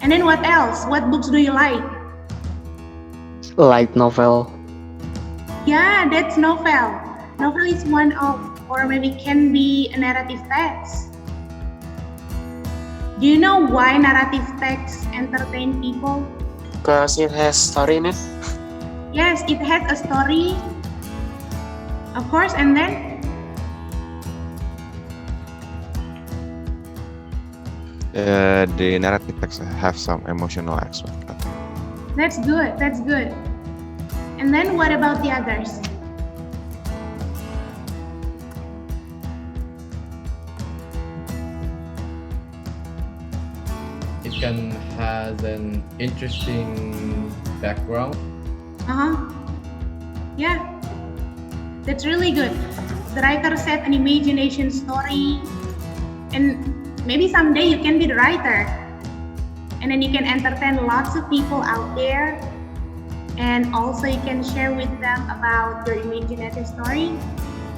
And then what else? What books do you like? Light novel. Yeah, that's novel. Novel is one of, or maybe can be a narrative text. Do you know why narrative texts entertain people? Because it has story in it. Yes, it has a story, of course, and then The narrative text have some emotional aspect. that's good, that's good. And then what about the others? It can has an interesting background. Uh-huh. Yeah, that's really good. The writer set an imagination story, and maybe someday you can be the writer. And then you can entertain lots of people out there, and also you can share with them about your imaginative story.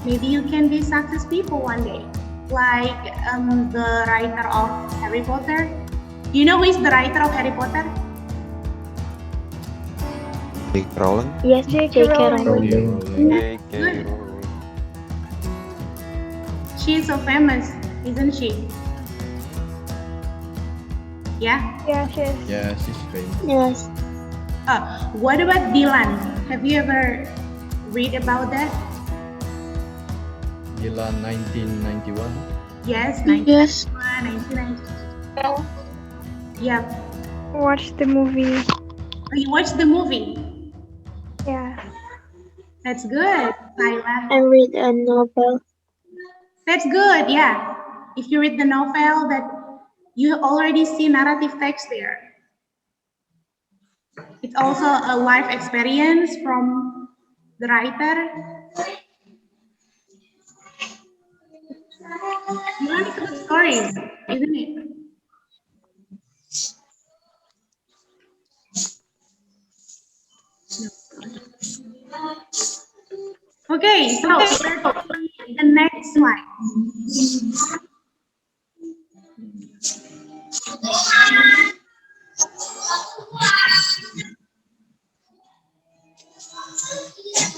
Maybe you can be success people one day, like the writer of Harry Potter. Do you know who is the writer of Harry Potter? J.K. Rowling. Yes, J.K. Rowling. Rowling. J.K. Rowling. She is so famous, isn't she? Yeah. Yes, yes. Yeah, she's famous. Yes. What about Dylan? Have you ever read about that? Dylan 1991. Yes, Yes. 1991, 1992. Yep. Watch the movie. Oh, you watched the movie? Yeah. That's good, Tyler. I read a novel. That's good, yeah. If you read the novel, that you already see narrative text there. It's also a life experience from the writer. You learn a good stories, isn't it? Okay, so let's see the next slide.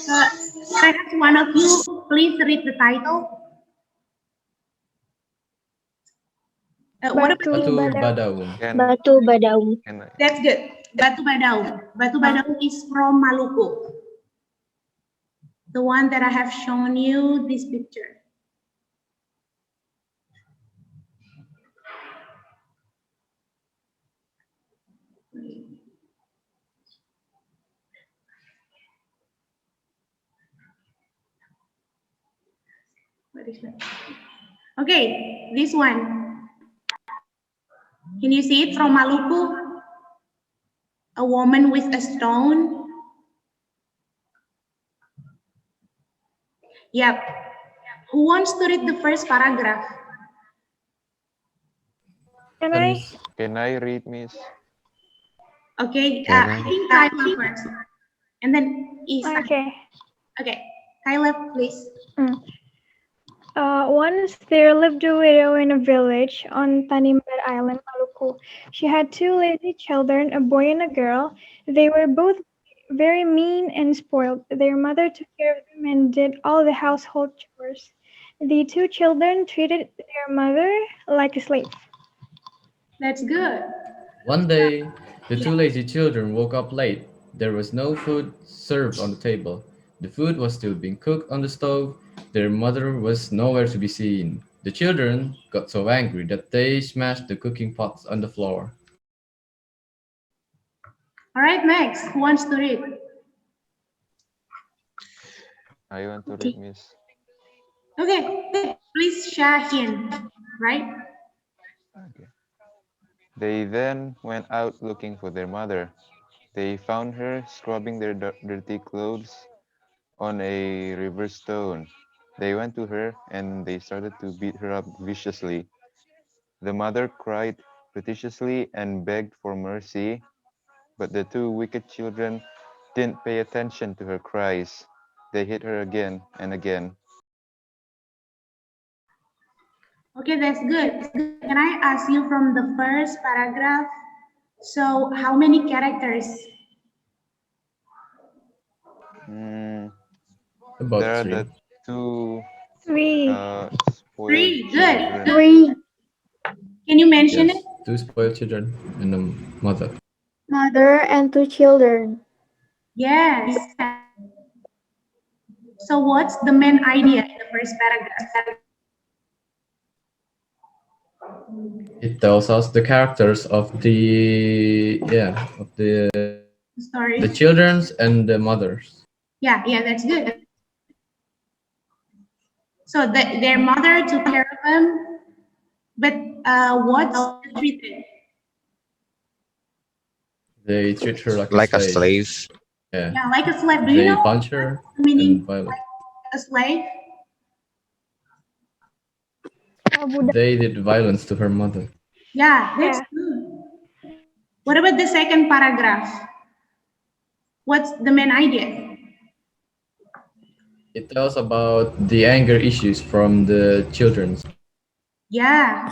Can I ask one of you, please read the title? What about Batu Badaung. Badaung. Batu Badaung. That's good. Batu Badaung. Batu Badaung is from Maluku. The one that I have shown you this picture. What is that? Okay, this one. Can you see it from Maluku? A woman with a stone. Yep. Who wants to read the first paragraph? Can I? Can I read, Miss? Okay, Can I I? think Kyla first. And then Isa. Okay. Okay, Kyla, please. Once there lived a widow in a village on Tanimbar Island, Maluku. She had two lazy children, a boy and a girl. They were both very mean and spoiled. Their mother took care of them and did all the household chores. The two children treated their mother like a slave. That's good. One day, the two lazy children woke up late. There was no food served on the table. The food was still being cooked on the stove. Their mother was nowhere to be seen. The children got so angry that they smashed the cooking pots on the floor. All right, next. Who wants to read? I want to read, Miss. Okay, please Shahin, right? Okay. They then went out looking for their mother. They found her scrubbing their dirty clothes on a river stone. They went to her and they started to beat her up viciously. The mother cried pettishly and begged for mercy, but the two wicked children didn't pay attention to her cries. They hit her again and again. Okay, that's good. Can I ask you from the first paragraph So how many characters? About There are 3. the two Three. spoiled Three. Good. children. Three. Can you mention Yes, it? 2 spoiled children and a mother. Mother and two children. Yes. So what's the main idea in the first paragraph? It tells us the characters of the Story. childrens and the mothers. Yeah, that's good. So their mother took care of them, but what's treated? They treat her like a Like a slave. slave. Yeah. Yeah, like a slave. Do you They know punch her the meaning and violate. a slave? Budak. They did violence to her mother. Yeah, that's Yeah. good. What about the second paragraph? What's the main idea? It tells about the anger issues from the children. Yeah.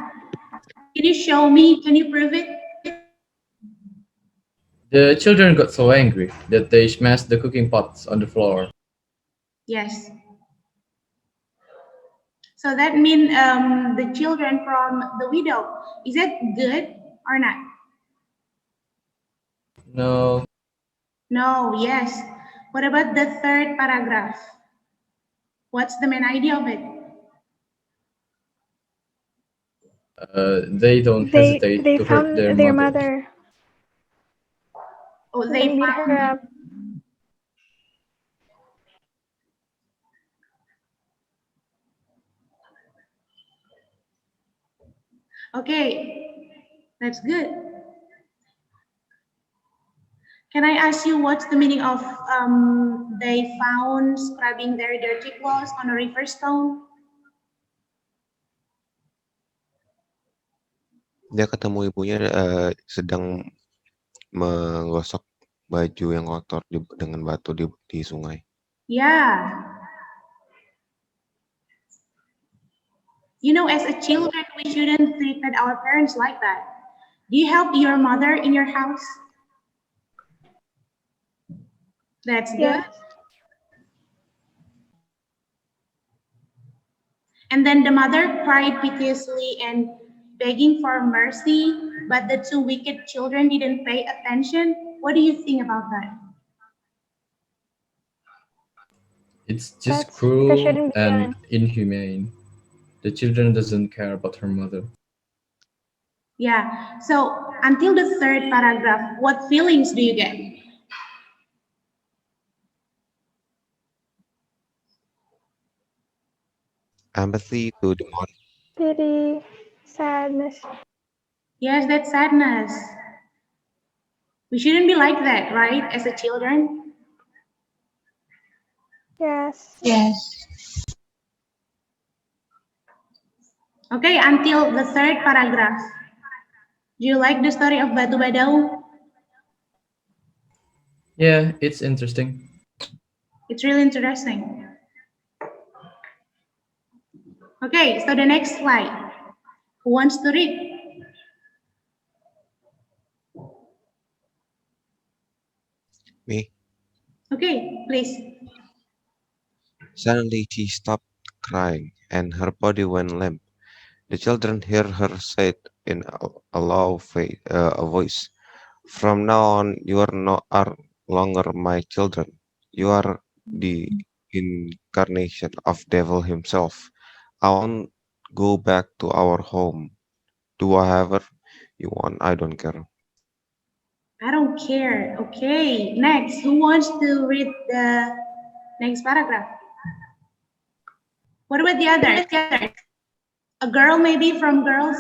Can you show me? Can you prove it? The children got so angry that they smashed the cooking pots on the floor. Yes. So that means the children from the widow. Is it good or not? No, No, yes. What about the third paragraph? What's the main idea of it? they don't hesitate They to hurt found their their mother. mother Oh, and they then beat her found. up. Okay, that's good. Can I ask you what's the meaning of they found scrubbing their dirty clothes on a river stone? Dia ketemu ibunya sedang menggosok baju yang kotor dengan batu di sungai. Yeah. You know, as a children, we shouldn't treat our parents like that. Do you help your mother in your house? That's good. Yes. And then the mother cried piteously and begging for mercy, but the two wicked children didn't pay attention. What do you think about that? It's just That cruel shouldn't be and done. inhumane. The children doesn't care about her mother. Yeah. So until the third paragraph, what feelings do you get? Empathy to the mother. Pity, sadness. Yes, that's sadness. We shouldn't be like that, right? As a children. Yes. Okay, until the third paragraph. Do you like the story of Batu Badau? Yeah, it's interesting. It's really interesting. Okay, so the next slide. Who wants to read? Me. Okay, please. Suddenly she stopped crying and her body went limp. The children heard her say in a a voice, "From now on, you are no are longer my children. You are the incarnation of devil himself. I won't go back to our home. Do whatever you want. I don't care." I don't care. Okay, next. Who wants to read the next paragraph? What about the others? A girl maybe from girls?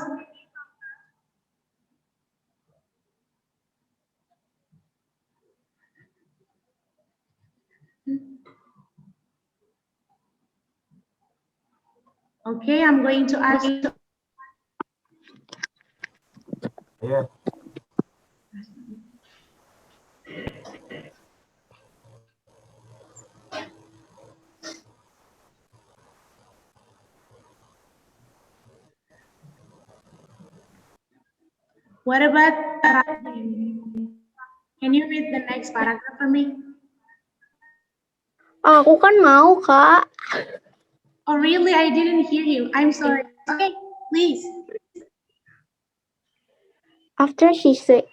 Okay, I'm going to ask. What about rhyme. Can you read the next paragraph for me? Aku kan mau, Kak. Oh, really? I didn't hear you. I'm sorry. Okay, please. After she said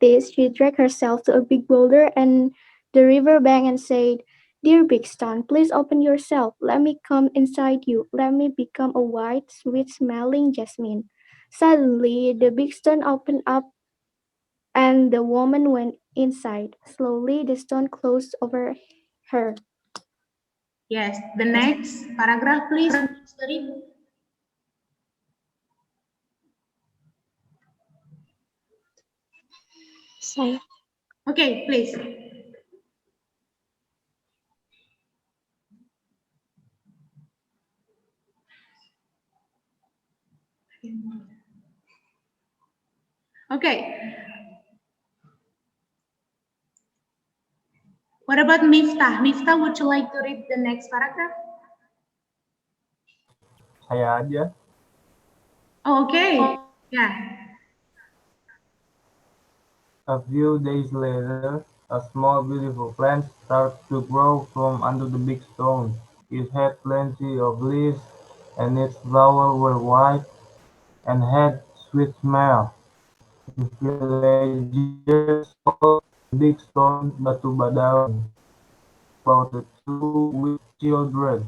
this, she dragged herself to a big boulder and the river bank and said, "Dear Big Stone, please open yourself. Let me come inside you. Let me become a white, sweet-smelling jasmine." Suddenly, the big stone opened up and the woman went inside. Slowly, the stone closed over her. Yes, the next paragraph, please. Sorry. Saya. Okay, please. Okay. What about Miftah? Miftah, would you like to read the next paragraph? Saya aja. Okay. Yeah. A few days later, a small beautiful plant started to grow from under the big stone. It had plenty of leaves, and its flowers were white and had sweet smell. The villagers called the big stone Batu Badawi. About the two weak children,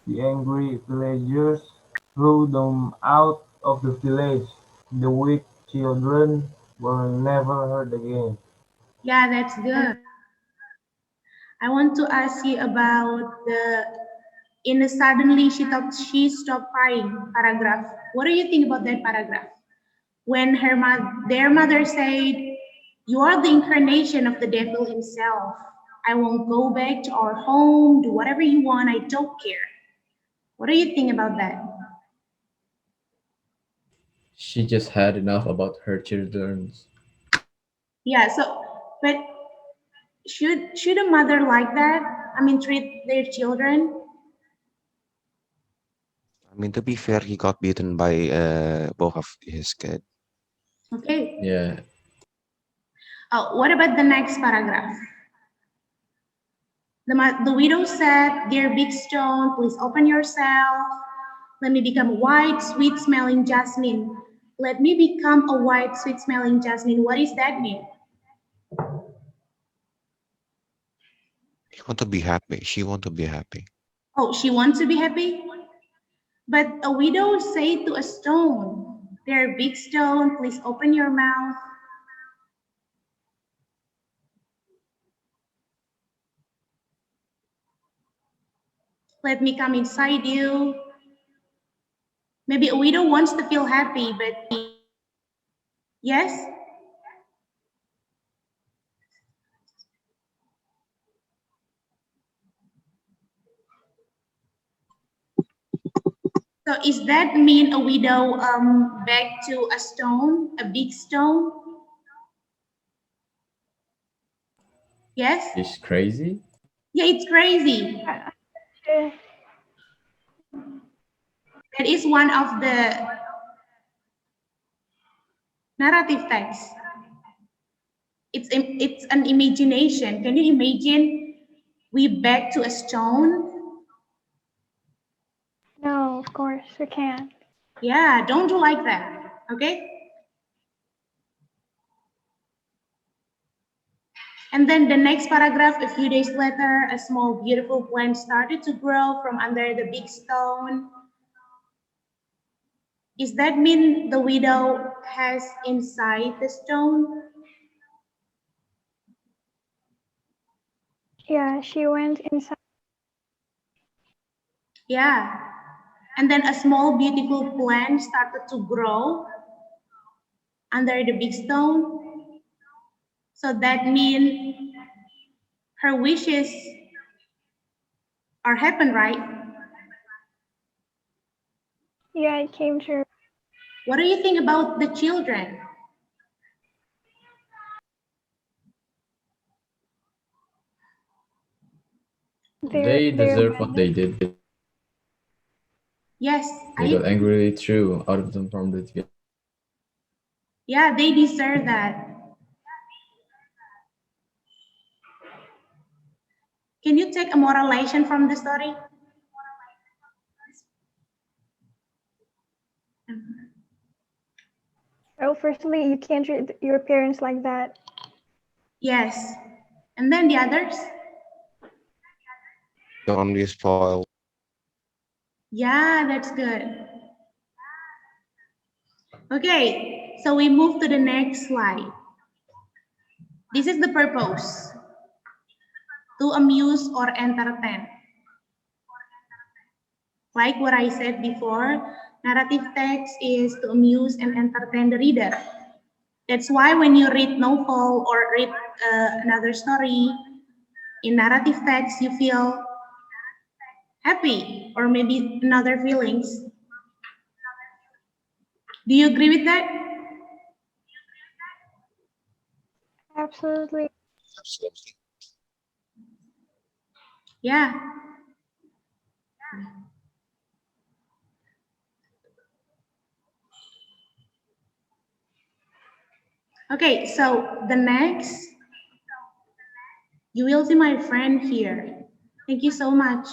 the angry villagers threw them out of the village. The weak children were never heard again. Yeah, that's good. I want to ask you about the in the suddenly she stopped crying paragraph. What do you think about that paragraph? When their mother said, "You are the incarnation of the devil himself. I won't go back to our home, do whatever you want, I don't care." What do you think about that? She just had enough about her children's. Yeah, so but should a mother like that? I mean treat their children? I mean, to be fair, he got beaten by both of his kids. Okay. Yeah, Oh, what about the next paragraph? The widow said, "Dear big stone, please open yourself. Let me become white, sweet smelling jasmine." Let me become a white, sweet smelling jasmine. What does that mean? He want to be happy. She want to be happy. Oh, she wants to be happy? But a widow said to a stone, "Dear big stone, please open your mouth." Let me come inside you. Maybe a widow wants to feel happy, but yes? So is that mean a widow back to a stone, a big stone? Yes? she's crazy. Yeah, it's crazy. Uh, That is one of the narrative text. It's an imagination. Can you imagine we back to a stone? no, of course we can't. Yeah, don't do like that. Okay? And then the next paragraph, a few days later, a small beautiful plant started to grow from under the big stone. Does that mean the widow has inside the stone? Yeah, she went inside. Yeah. And then a small beautiful plant started to grow under the big stone. So that means her wishes are happen, right? Yeah, it came true. What do you think about the children? They're They they're deserve what they Bany. did. Yes, They got angrily threw out of them from the together. Yeah, they deserve that. Can you take a moral lesson from the story? Well, firstly, you can't treat your parents like that. Yes. And then the others? Don't only spoil. Yeah, that's good. Okay, so we move to the next slide. This is the purpose: to amuse or entertain. Like what I said before, narrative text is to amuse and entertain the reader. That's why when you read novel or read another story in narrative text, you feel happy or maybe another feelings. Do you agree with that? Absolutely. Yeah. Okay, so the next, you will see my friend here. Thank you so much.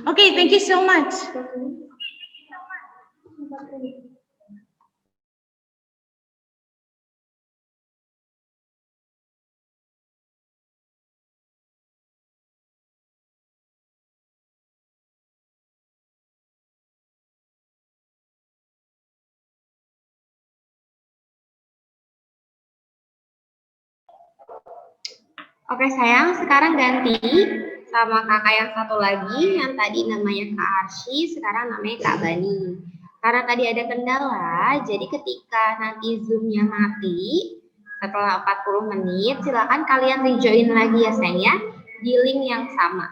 Okay, thank you so much. Oke sayang, sekarang ganti sama kakak yang satu lagi yang tadi namanya Kak Arsy, sekarang namanya Kak Bany. Karena tadi ada kendala, jadi ketika nanti Zoom-nya mati setelah 40 menit, silakan kalian rejoin lagi ya sayang ya, di link yang sama.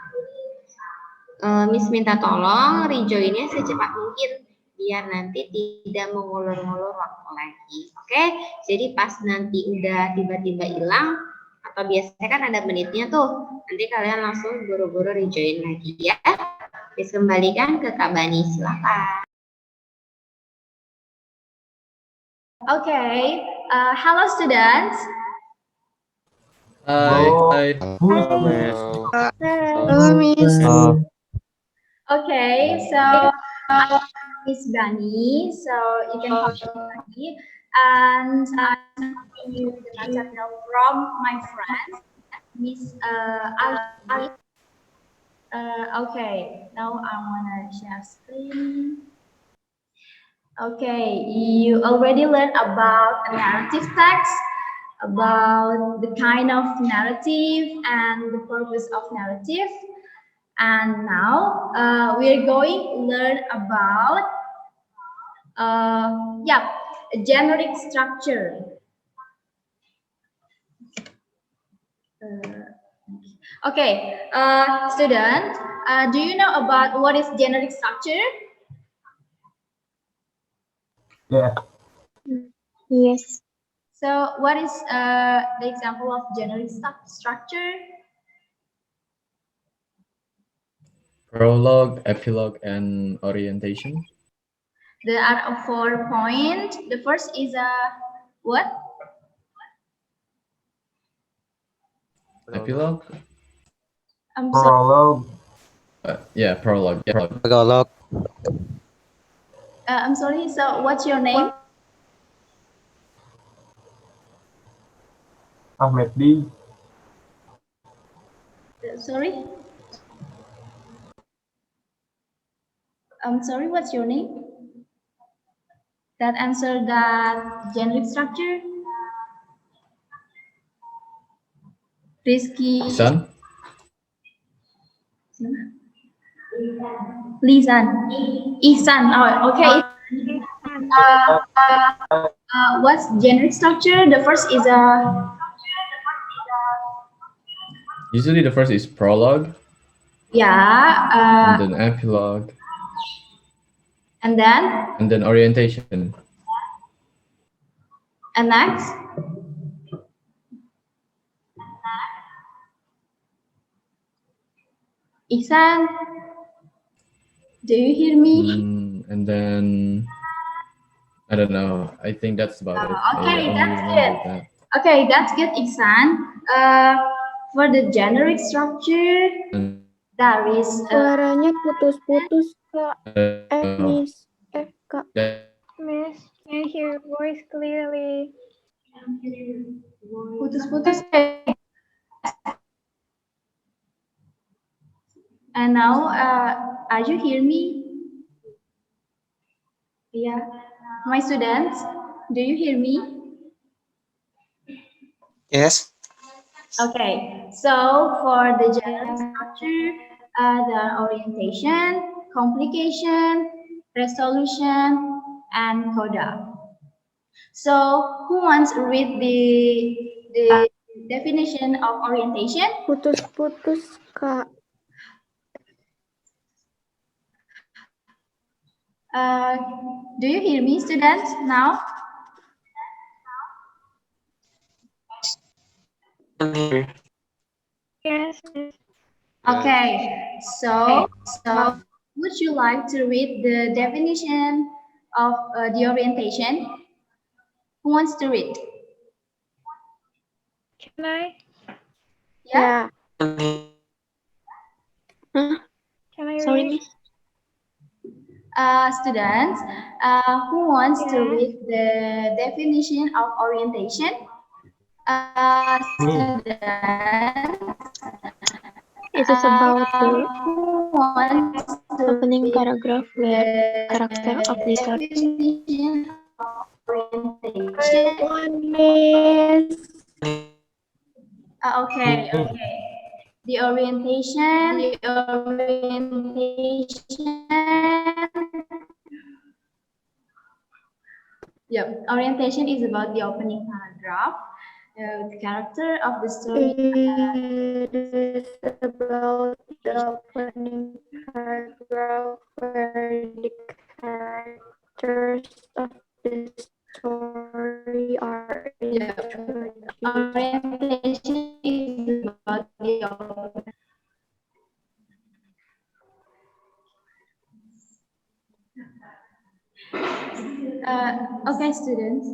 Miss minta tolong rejoinnya secepat mungkin biar nanti tidak mengulur-ngulur waktu lagi. Oke, jadi pas nanti udah tiba-tiba hilang atau biasanya kan ada menitnya tuh, nanti kalian langsung buru-buru rejoin lagi ya. Bisa kembalikan ke Kak Bany, silakan. Okay, hello students. Hi. Hi. Hello, Miss. Okay, so Miss Bany, so you can call me, and continue dengan channel from my friend, Miss Arsy. Okay, now I wanna share screen. Okay, you already learned about narrative text, about the kind of narrative and the purpose of narrative. And now we're going to learn about generic structure. Okay, student, do you know about what is generic structure? Yeah. Yes. So what is the example of generic structure? Prologue, epilogue, and orientation. There are 4 points. The first is a what? Epilogue? I'm sorry. Prologue. Yeah, prologue. Tagalog. I'm sorry. So what's your name? Ahmed D. Sorry. I'm sorry. What's your name? That answer that generic structure. Rizky. Isan? Lisan. Ihsan. Oh, okay. What's generic structure? The first is a. Usually the first is prologue, Yeah. and then epilogue, And then. and then orientation. And next. Ihsan, do you hear me? And then I don't know. I think that's about it. I Okay, only that's good. remember that. Okay, that's good, Ihsan. For the generic structure, And, there is Suaranya putus-putus, Kak. uh, Miss. Kak. that, Miss, can't hear your voice clearly. putus-putus. And now, are you hear me? Yeah. My students, do you hear me? Yes. Okay, so for the general structure, the orientation, complication, resolution, and coda. So who wants to read the definition of orientation? Putus-putus, Kak. Uh, do you hear me, students, now? Can hear. Yes, Miss. Okay, so would you like to read the definition of the orientation? Who wants to read? Can I? Yeah. Ya. Can I Sorry, read? Miss. Students, who wants to Yes. read the definition of orientation? Me. Students, It is about the who wants to opening read paragraph where the character of the story. definition of orientation? One, Miss. Okay, Me. okay. The orientation. Yep, orientation is about the opening paragraph. The character of the story. It is about the opening paragraph where the characters of the story are introduced. Orientation is about the opening. Okay, students.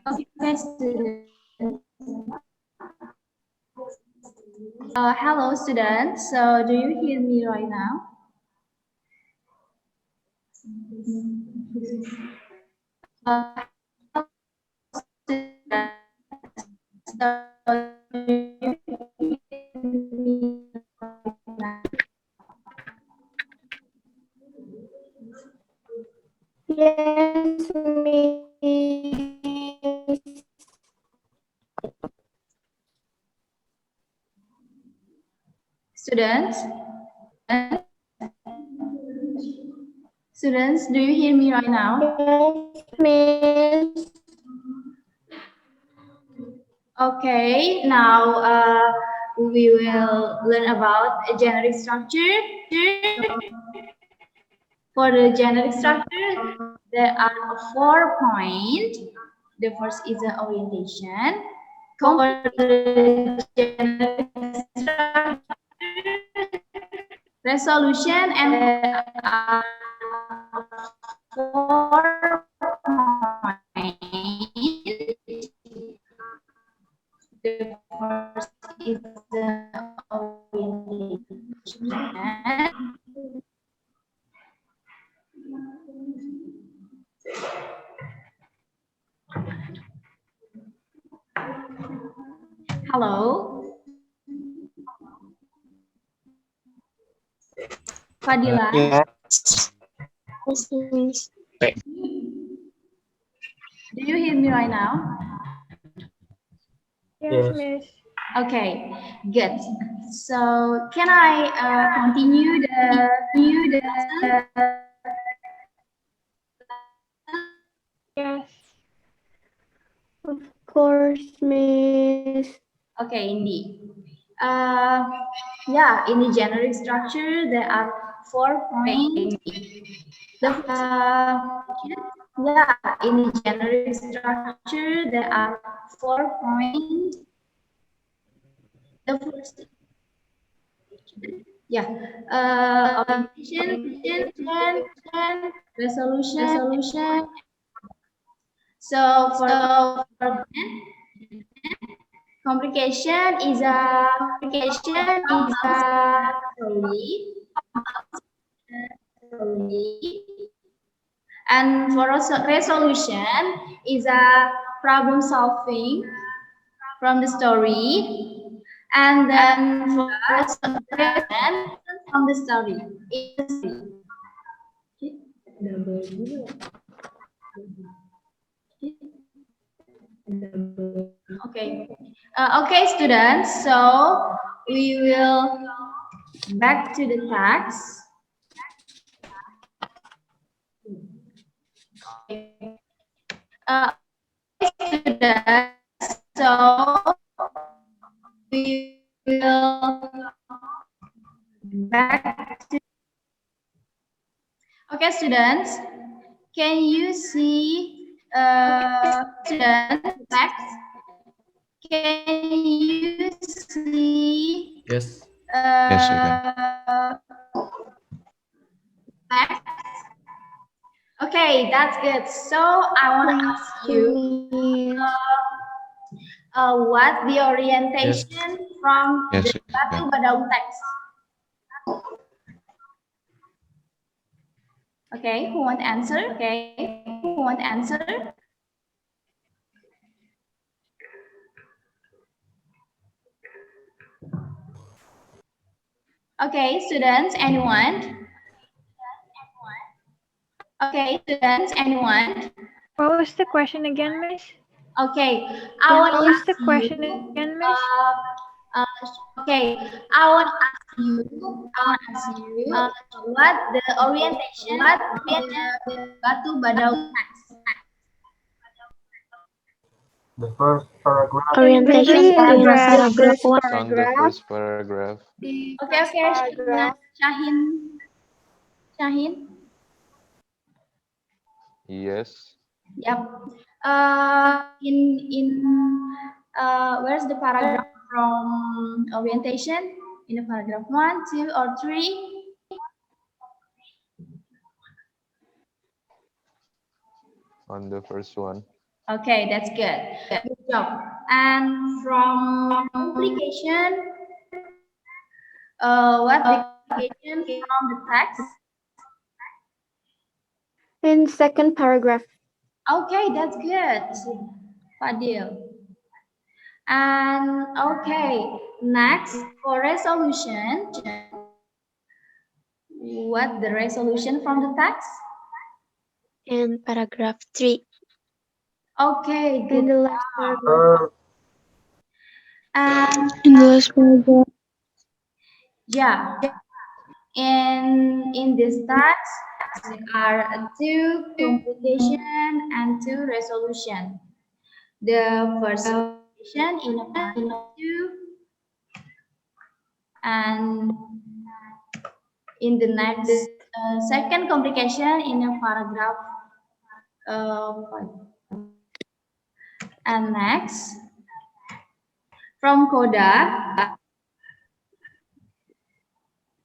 Okay, students. Hello, students. So, do you hear me right now? Yes, Miss. Students, students, do you hear me right now? Yes, Miss. Okay, now we will learn about a generic structure. For the generic structure, there are 4 points. The first is the orientation. For the generic structure, resolution, and there are 4 points. The first is the orientation. Hello, Fadila. Yes. Yes, Miss. Do you hear me right now? Yes, Yes. Miss. Okay, good. So can I continue the lesson? Yes. Of course, Miss. Okay, indeed. Yeah, in the generic structure, there are 4 points. The yeah, in the generic structure there are 4 points. The first, yeah, orientation, communication, resolution. So for complication is a story, and for resolution is a problem solving from the story, and then for resolution from the story. Okay, okay, students. So we will back to the text. Students. So we will back to. Okay, students. Can you see students text? Can you see Yes. Yes, we can. text? Okay, that's good. So I want to ask you, what the Yes. orientation from the Yes, we Batu can. Badau text? Okay, who want to answer? Okay, who want to answer? Okay, students, anyone? Okay, students, anyone? What was the question again, Miss? Okay, I want to What was ask the you. question again, Miss? Okay, I want to ask you. What the orientation of the Batu Badau text? The first paragraph. The Orientation first in paragraph. paragraph one. It's on the first paragraph. Okay, Shahin. Yes. Yep. In where's the paragraph from orientation? In the paragraph 1, 2, or 3? On the first one. Okay, that's good. Good job. And from complication, what the complication from the text? In second paragraph. Okay, that's good, Fadil. And okay, next for resolution, what the resolution from the text? In paragraph 3. Okay, In good. the last paragraph. And In the last paragraph. yeah, in this text there are 2 complication and 2 resolution. The first complication in a paragraph 2, and in the next second complication in a paragraph 5. And next from coda,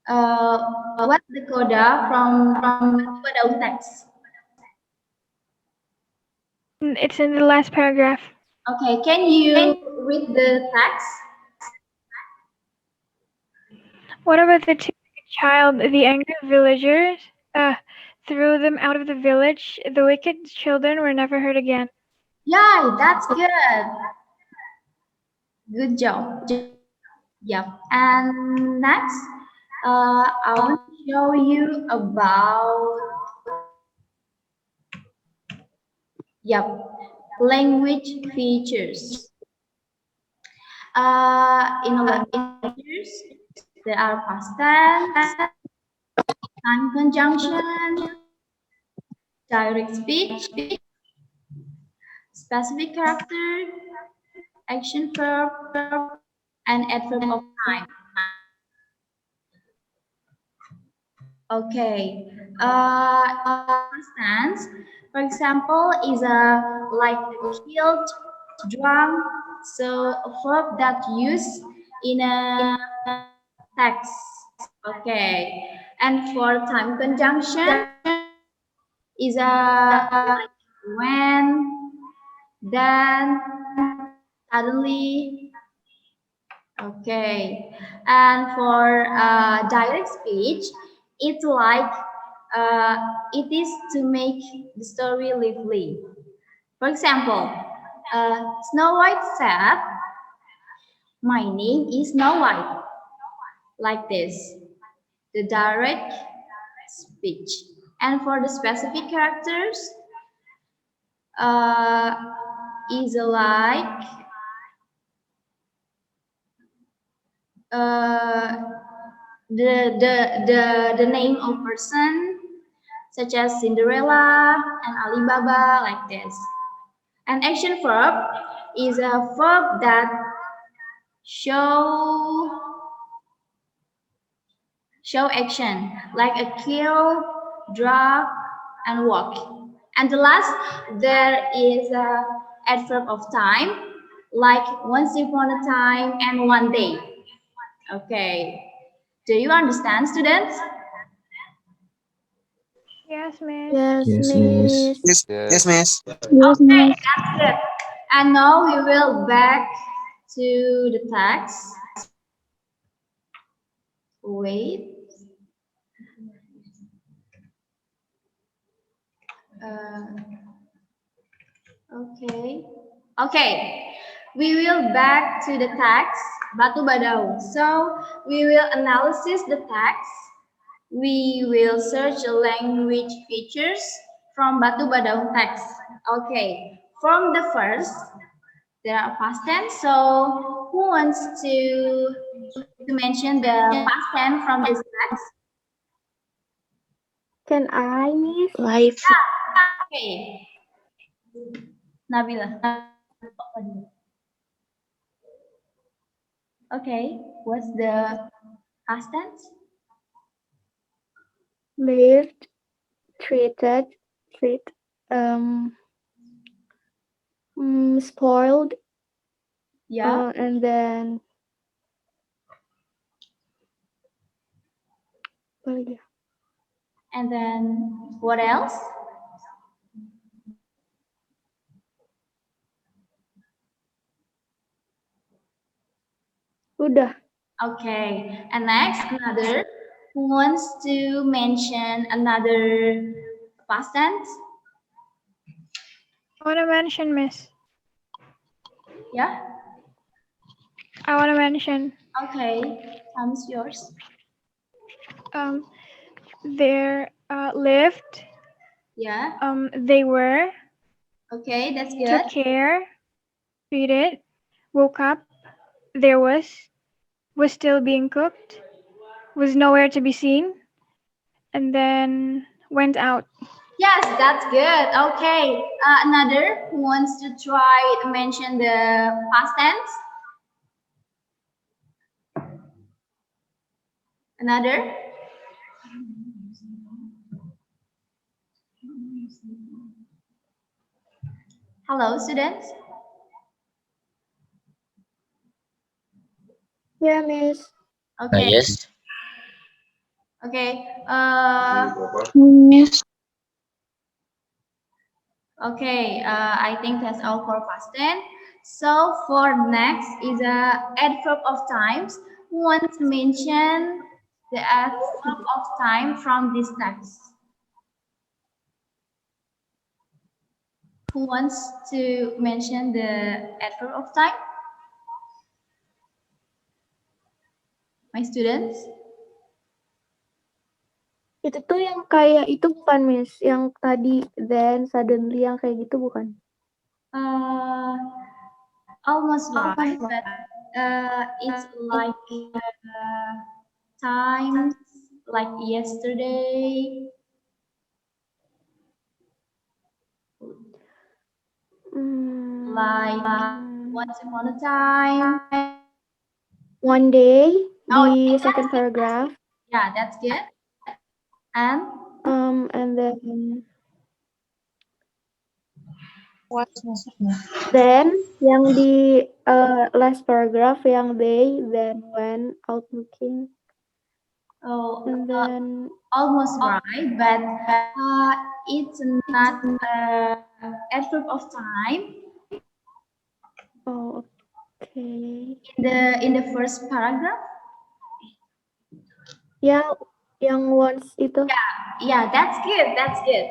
what's the coda from Batu text? It's in the last paragraph. Okay, can you read the text? What about the two-wicked child? The angry villagers threw them out of the village. The wicked children were never heard again. Yeah, that's good. Good job. Yep. And next, I want to show you about language features. In a language features, there are past tense, time conjunction, direct speech, specific character, action verb, and adverb of time. Okay. Past tense, for example, is a like killed, drunk. So a verb that used in a text. Okay. And for time conjunction is a like when, then, suddenly. Okay. And for direct speech, it's like uh, it is to make the story lively. For example, Snow White said, "My name is Snow White," like this, the direct speech. And for the specific characters, uh, is like uh, the name of person such as Cinderella and Alibaba, like this. An action verb is a verb that show show action, like a kill, drag, and walk. And the last, there is a adverb of time, like once upon a time and one day. Okay. Do you understand, students? Yes, Miss. Yes, Yes, Miss. Miss. Yes, yes, Yes. Miss. Yes, Okay, Miss. that's good. And now we will back to the text. Wait. Uh, okay. Okay. We will back to the text Batu Badaung. So we will analysis the text. We will search the language features from Batu Badaung text. Okay. From the first, there are past tense. So who wants to mention the past tense from this text? Can I, Miss? Life. Okay, Nabila. Okay, what's the past tense? Lived, treated, treat, um, spoiled, Yeah, and then apa lagi ya? and then what else? Udah. Okay, and next another. Who wants to mention another past tense? I want to mention, Miss. Yeah. I want to mention. Okay, time is yours. Um, there lived. Yeah. They were. Okay, that's good. Took care. Treated. Woke up. There was still being cooked. Was nowhere to be seen. And then went out. Yes, that's good. Okay, another who wants to try to mention the past tense? Another? Hello, students. Ya, Miss. Okay. Yes. Okay. Miss. Okay. I think that's all for past tense. So for next is a adverb of times. Who wants to mention the adverb of time from this text? Who wants to mention the adverb of time? My students? Itu tuh yang kayak itu bukan, Miss? Yang tadi then suddenly yang kayak gitu bukan? Almost right, but it's like times like yesterday, like once upon a time. One day Oh, di that's second good. paragraph. Yeah, that's good. And And then yang di last paragraph yang they then went out looking. oh, And then almost right, but it's not adverb of time. oh okay. In the first paragraph. Ya, yang once itu. Yeah, that's good. That's good.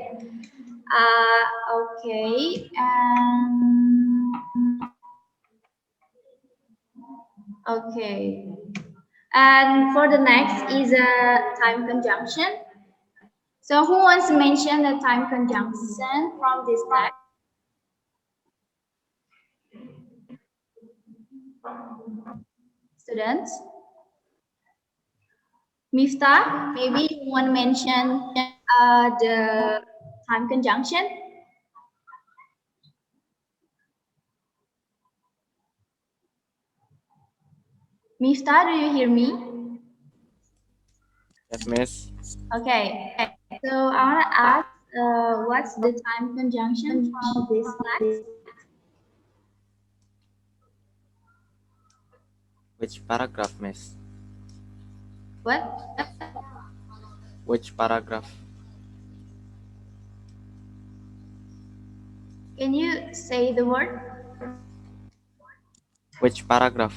Okay. Okay. And for the next is a time conjunction. So who wants to mention the time conjunction from this text? Students? Miftah, maybe you want to mention the time conjunction? Miftah, do you hear me? Yes, Miss. Okay. So I want to ask, what's the time conjunction from this text? Which paragraph, Miss? What? Which paragraph? Can you say the word? Which paragraph?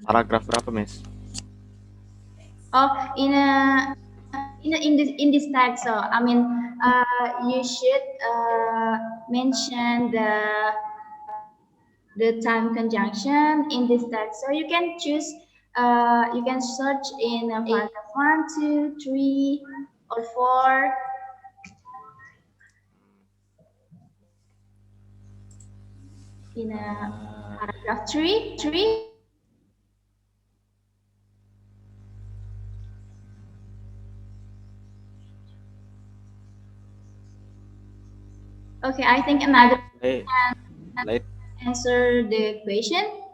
Paragraph berapa, Miss? Oh, in this text. So I mean, you should mention the time conjunction in this text. So you can choose. You can search in paragraph 1, 2, 3, or 4. In paragraph 3. Okay, I think another Late. answer the question.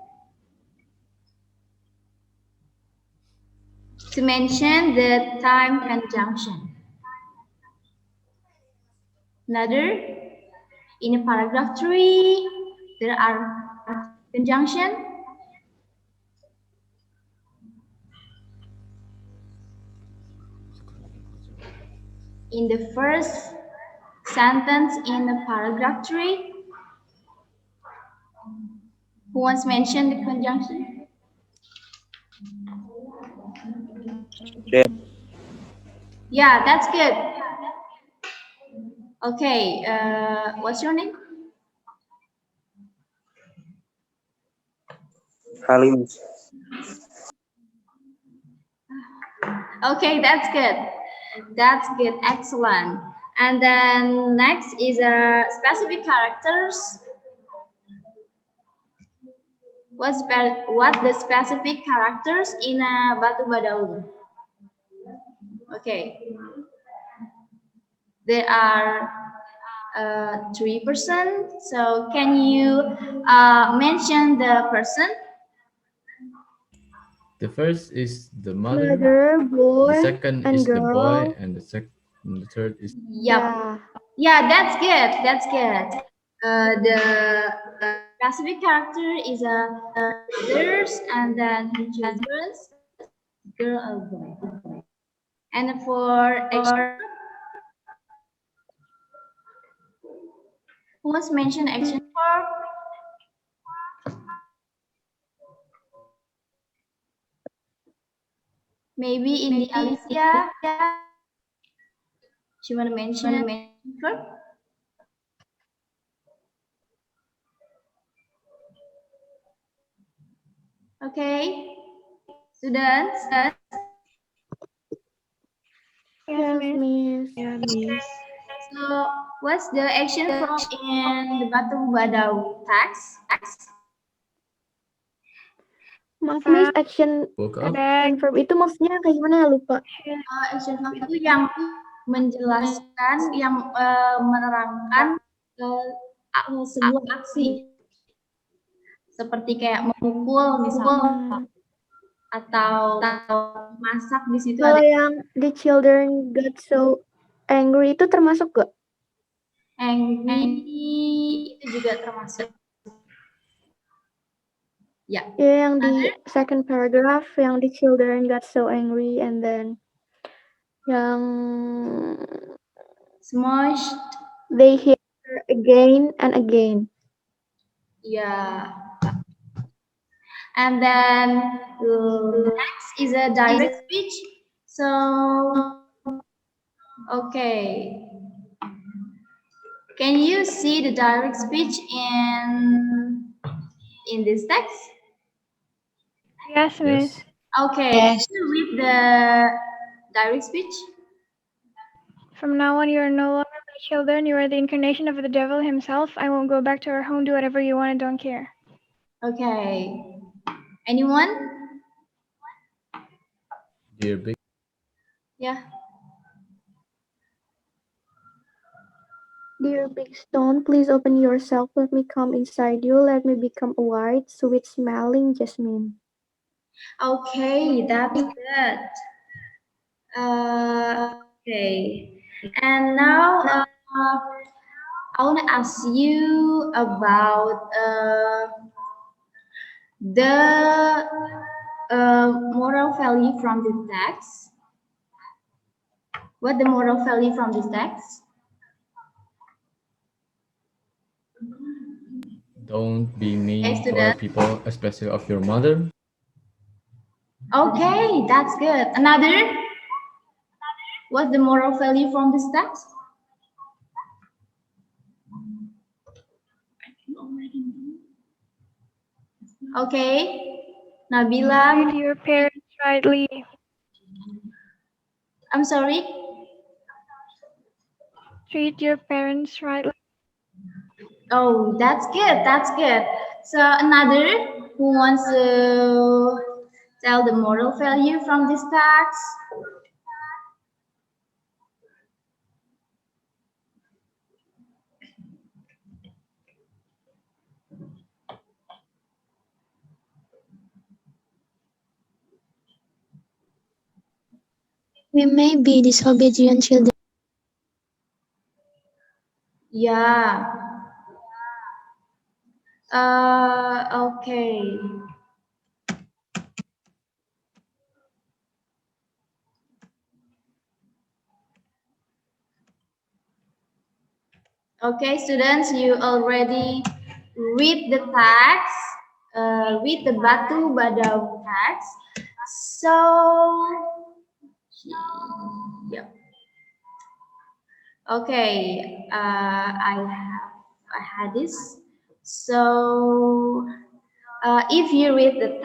To mention the time conjunction. Another, in paragraph 3, there are conjunction. In the first sentence in paragraph 3, who wants to mention the conjunction? Yeah, that's good. Okay, what's your name? Halim. Okay, that's good. That's good, excellent. And then next is specific characters. What the specific characters in Batu Badaung? Okay, there are 3%. So can you mention the person? The first is the mother, Mother, boy, the second and is the boy, girl. and the third is Yep. Yeah, that's good. That's good. The specific character is mothers and then her children's girl or boy. And for action, who wants to mention action verb? Maybe in the Alicia, she want to mention verb? Okay, students. Yes, Miss. Yeah, Miss. So what's the action verb in the Batu Badau text? Maaf, Miss, action woke up. verb itu maksudnya kayak gimana? Lupa. Action verb itu yang menjelaskan, yang menerangkan sebuah aksi. Seperti kayak memukul misalnya. atau masak di situ Kalau ada yang the children got so angry itu termasuk gak? angry, itu juga termasuk. Ya. Ya, yang di second paragraph, yang the children got so angry and then yang Smushed. they hit her again and again. Yeah. And then next is a direct speech. So, okay. Can you see the direct speech in this text? Yes, Miss. Yes. Okay. Yes. Can you read the direct speech? From now on, you are no longer my children. You are the incarnation of the devil himself. I won't go back to our home. Do whatever you want and don't care. Okay. Anyone? Dear big Yeah. Dear big stone, please open yourself. Let me come inside you. Let me become a white, sweet smelling jasmine. Okay, that's good. Okay. And now I want to ask you about the moral value from the text. What the moral value from this text? Don't be mean Okay, to other student. people, especially of your mother. Okay, that's good. Another? What's the moral value from this text? Okay, Nabila. Treat your parents rightly. I'm sorry. Treat your parents rightly. Oh, that's good. That's good. So another who wants to tell the moral value from this text? We may be disobedient children. Yeah. Okay. Okay, students, you already read the text, read the Batu Badau text. So, yep. Okay, I had this. So, if you read the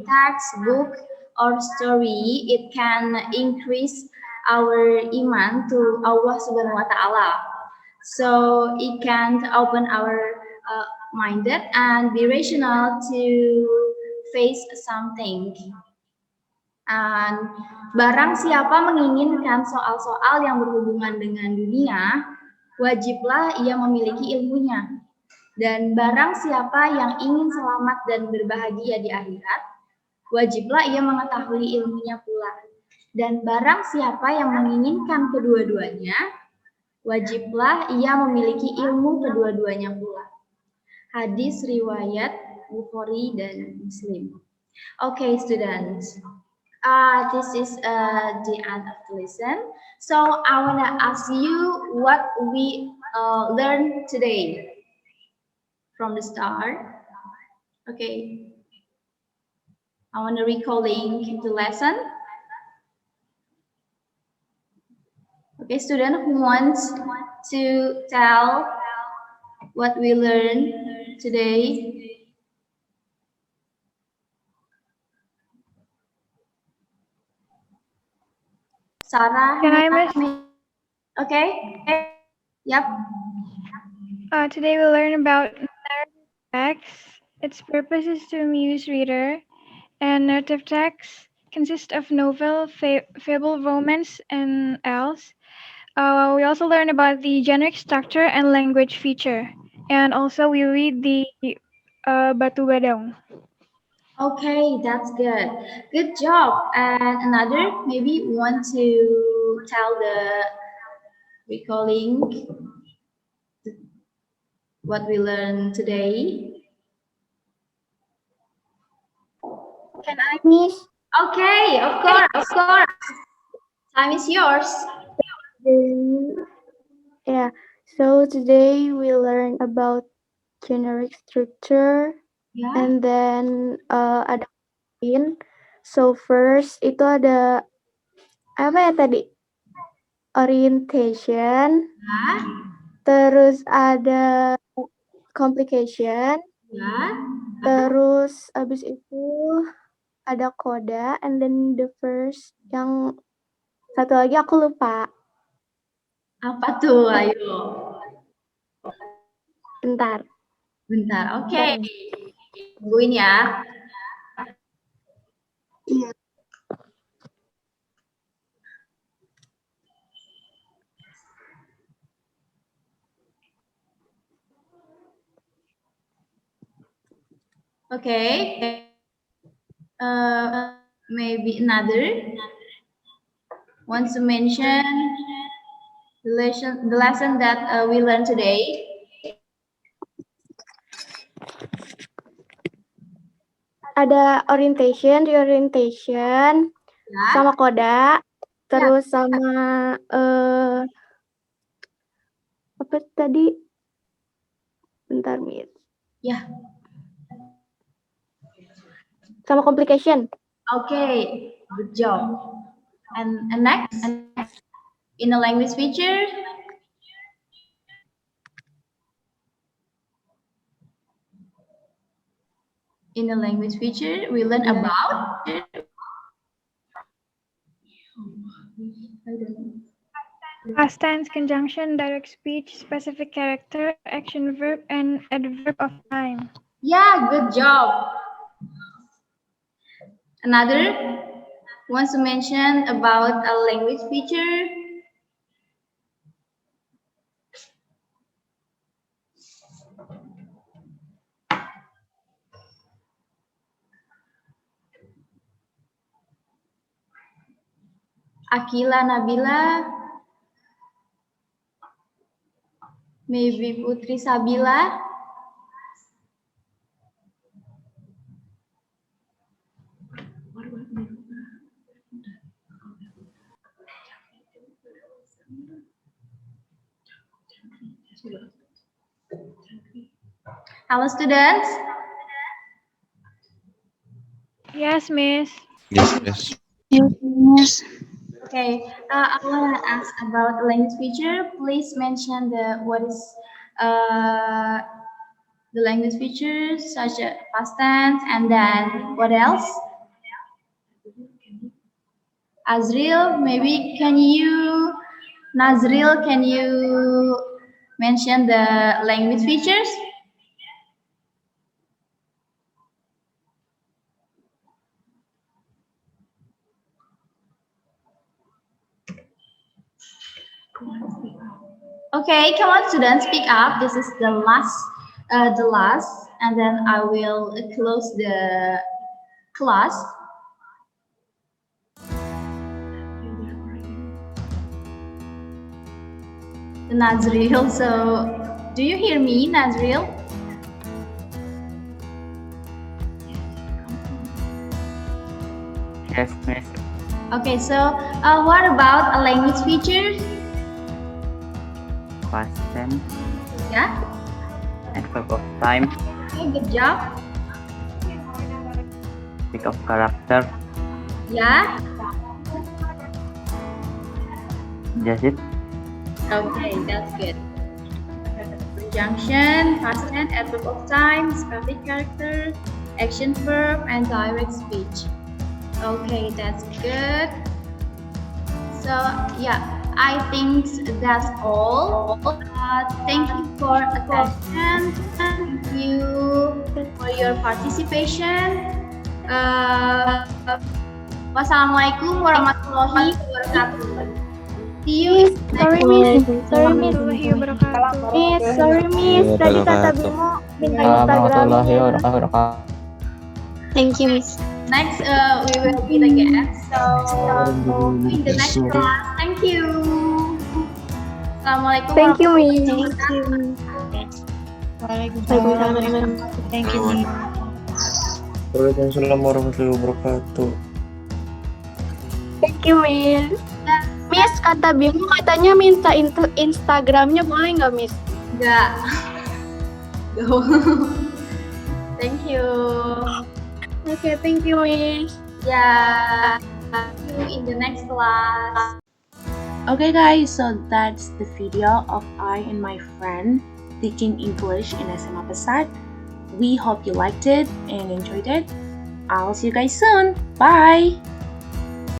textbook or story, it can increase our iman to Allah Subhanahu wa Taala. So it can open our minded and be rational to face something. And barang siapa menginginkan soal-soal yang berhubungan dengan dunia, wajiblah ia memiliki ilmunya. Dan barang siapa yang ingin selamat dan berbahagia di akhirat, wajiblah ia mengetahui ilmunya pula. Dan barang siapa yang menginginkan kedua-duanya, wajiblah ia memiliki ilmu kedua-duanya pula. Hadis riwayat Bukhari dan Muslim. Okay, students. This is the end of the lesson. So I want to ask you what we learned today from the start. Okay. I want to recalling the lesson. Okay, student who wants to tell what we learned today. Sarah. Can I, Miss? Okay. Yep. Today we learn about narrative text. Its purpose is to amuse reader, and narrative text consists of novel, fable, romance, and else. We also learn about the generic structure and language feature, and also we read the Batu Badong. Okay, that's good. Good job. And another, maybe want to tell the recalling what we learned today. Can I, Miss? Okay, of course, of course. Time is yours. Yeah. So today we learn about generic structure Yeah, and then ada in. So first itu ada apa ya tadi? Orientation, yeah, terus ada complication, yeah. terus abis itu ada koda, and then the first yang satu lagi aku lupa. Apa tuh? Ayo. Bentar. Bentar, oke. Tungguin ya. Iya. Okay. Maybe another wants to mention the lesson that we learned today. Ada orientation, reorientation, Ya. sama koda, terus sama apa tadi? Bentar, Miss. Ya. Sama complication. Okay, good job. And next, in a language feature. In a language feature, we learn about. Past tense, conjunction, direct speech, specific character, action verb, and adverb of time. Yeah, good job. Another wants to mention about a language feature. Akila Nabila, maybe Putri Sabila. Hello, students. Yes, Miss. Yes. Yes. Okay, I want to ask about language feature. Please mention what is the language features such as past tense, and then what else? Azril, maybe Nazril, can you mention the language features? Okay, come on, students, speak up. This is the last, and then I will close the class. Nazril, so do you hear me, Nazril? Yes, Miss. Okay, so what about a language feature? Past tense, Yeah, adverb of time, okay, good job. pick of character. Yeah, That's it. okay, that's good. Conjunction, past tense, adverb of time, specific character, action verb, and direct speech. Okay, that's good. So yeah, I think that's all. Thank you for attention. Thank you for your participation. Wassalamualaikum warahmatullahi wabarakatuh. See you. Sorry, Miss. Warahmatullahi wabarakatuh. Miss, sorry, Miss. Tadi kata Bimo minta Instagramnya. Warahmatullahi wabarakatuh. Thank you, Miss. Next, we will meet again. So, in the next class. Thank you. Assalamualaikum Thank you, Miss. warahmatullahi Waalaikumsalam. Thank you, Miss. Waalaikumsalam warahmatullahi wabarakatuh. Thank you, Miss. Miss, kata Bimo katanya minta Instagramnya, boleh nggak, Miss? Enggak. Go. Thank you. Okay, thank you, Miss. Yeah. See you in the next class. Okay guys, so that's the video of I and my friend teaching English in SMA Pesat. We hope you liked it and enjoyed it. I'll see you guys soon. Bye!